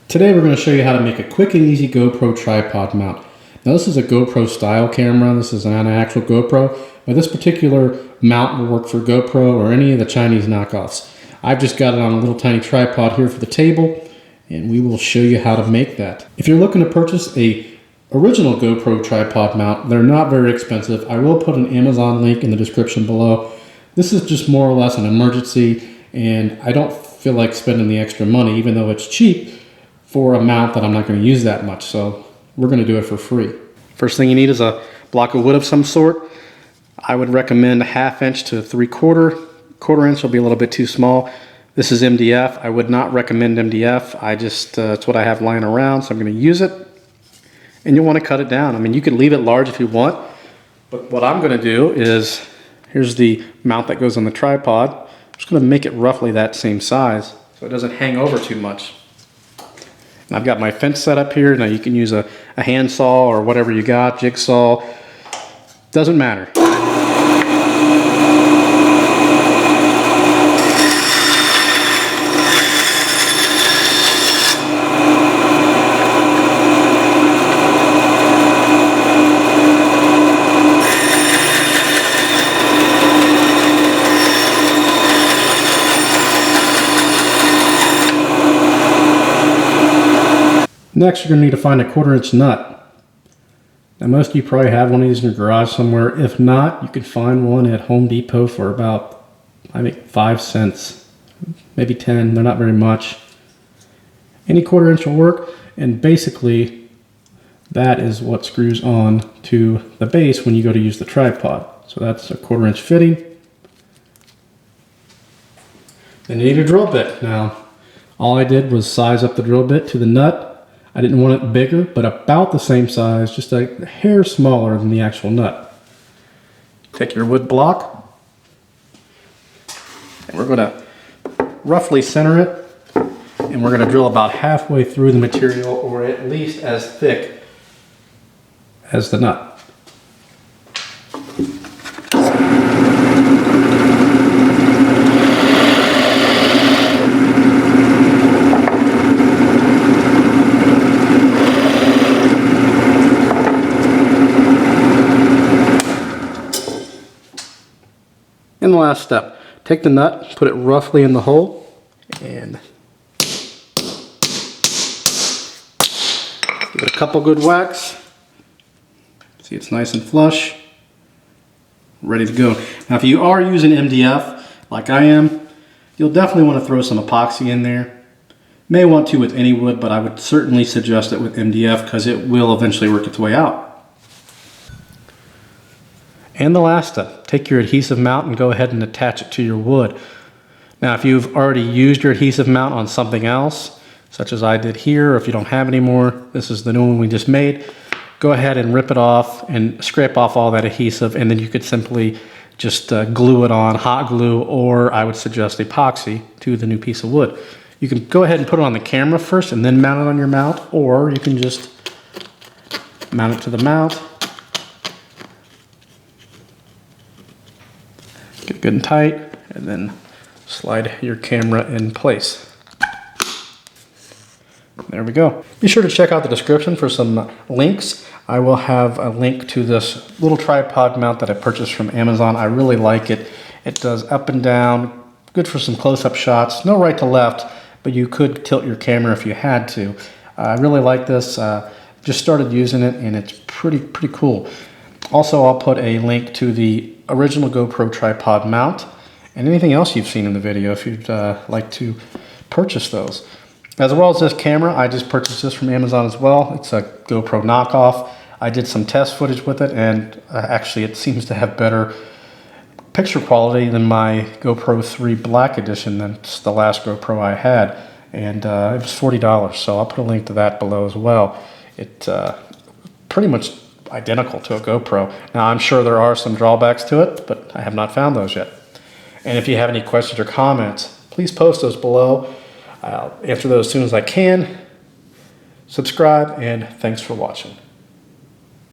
Today we're going to show you how to make a quick and easy GoPro tripod mount. Now this is a GoPro style camera. This is not an actual GoPro, but this particular mount will work for GoPro or any of the Chinese knockoffs. I've just got it on a little tiny tripod here for the table, and we will show you how to make that. If you're looking to purchase a original GoPro tripod mount, they're not very expensive. I will put an Amazon link in the description below. This is just more or less an emergency, and I don't feel like spending the extra money, even though it's cheap, for a mount that I'm not going to use that much, so we're going to do it for free. First thing you need is a block of wood of some sort. I would recommend 1/2 inch to 3/4. 1/4 inch will be a little bit too small. This is MDF. I would not recommend MDF. It's what I have lying around, so I'm going to use it. And you'll want to cut it down. I mean, you can leave it large if you want, but what I'm going to do is, here's the mount that goes on the tripod. I'm just going to make it roughly that same size so it doesn't hang over too much. And I've got my fence set up here. Now you can use a hand saw or whatever you got, jigsaw, doesn't matter. Next, you're going to need to find a 1/4 inch nut. Now, most of you probably have one of these in your garage somewhere. If not, you can find one at Home Depot for about, I think, 5 cents, maybe 10. They're not very much. Any 1/4 inch will work, and basically, that is what screws on to the base when you go to use the tripod. So that's a 1/4 inch fitting. Then you need a drill bit. Now, all I did was size up the drill bit to the nut. I didn't want it bigger, but about the same size, just a hair smaller than the actual nut. Take your wood block, and we're going to roughly center it, and we're going to drill about halfway through the material, or at least as thick as the nut. And the last step, take the nut, put it roughly in the hole, and give it a couple good whacks. See, it's nice and flush, ready to go. Now, if you are using MDF, like I am, you'll definitely want to throw some epoxy in there. May want to with any wood, but I would certainly suggest it with MDF because it will eventually work its way out. And the last step, take your adhesive mount and go ahead and attach it to your wood. Now, if you've already used your adhesive mount on something else, such as I did here, or if you don't have any more, this is the new one we just made, go ahead and rip it off and scrape off all that adhesive, and then you could simply just glue it on, hot glue, or I would suggest epoxy to the new piece of wood. You can go ahead and put it on the camera first and then mount it on your mount, or you can just mount it to the mount. Get it good and tight, and then slide your camera in place. There we go. Be sure to check out the description for some links. I will have a link to this little tripod mount that I purchased from Amazon. I really like it. It does up and down, good for some close-up shots. No right to left, but you could tilt your camera if you had to. I really like this. Just started using it, and it's pretty cool. Also, I'll put a link to the original GoPro tripod mount and anything else you've seen in the video if you'd like to purchase those. As well as this camera, I just purchased this from Amazon as well. It's a GoPro knockoff. I did some test footage with it, and actually it seems to have better picture quality than my GoPro 3 Black Edition. That's the last GoPro I had, and it was $40, so I'll put a link to that below as well. It's pretty much identical to a GoPro. Now, I'm sure there are some drawbacks to it, but I have not found those yet. And if you have any questions or comments, please post those below. I'll answer those as soon as I can. Subscribe, and thanks for watching.